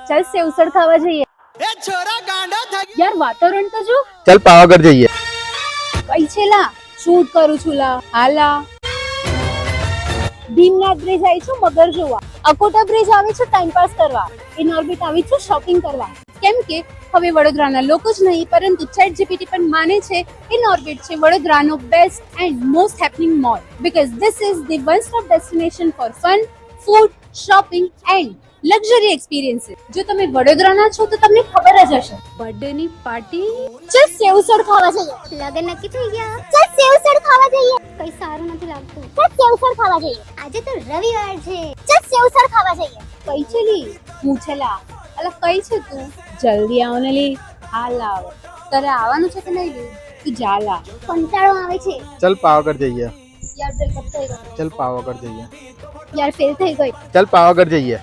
ચાલ સેવસળ ખાવા જઈએ. યાર વાતાવરણ તો જો. ચાલ પાવાગઢ જઈએ. કઈ છે લા? શૂટ કરું છું લા. હાલા ભીમનાથ બ્રિજ આવી છું મગર જોવા. અકોટા બ્રિજ આવી છું ટાઈમ પાસ કરવા. ઇન ઓર્બિટ આવી છું શોપિંગ કરવા. કેમ કે હવે વડોદરાના લોકો જ નહીં પરંતુ ચેટ જીપીટી પણ માને છે ઇન ઓર્બિટ છે વડોદરાનો best and most happening mall because this is the one stop destination for fun, food, shopping and luxury experiences. જો તમે વડોદરાના છો તો તમને ખબર જ હશે. બર્થડે ની પાર્ટી. ચાલ સેવસળ ખાવા જઈએ. લગન નક્કી થઈ ગયા. ચાલ સેવસળ ખાવા જઈએ. કઈ સારું નથી લાગતું. ચાલ સેવસળ ખાવા જઈએ. આજે તો રવિવાર છે. ચાલ સેવસળ ખાવા જઈએ. કઈ છે લી? હું છે લા. અલા કઈ છે તું? જલ્દી આવ ને લી. હાલ આવ. તારે આવવાનું છે કે નહીં લી? તું જા લા. કંટાળો આવે છે. ચાલ પાવાગઢ જઈએ. યાર બ્રેકઅપ થઈ ગયો. ચાલ પાવાગઢ જઈએ. યાર ફેલ થઈ ગઈ. ચાલ પાવાગઢ જઈએ.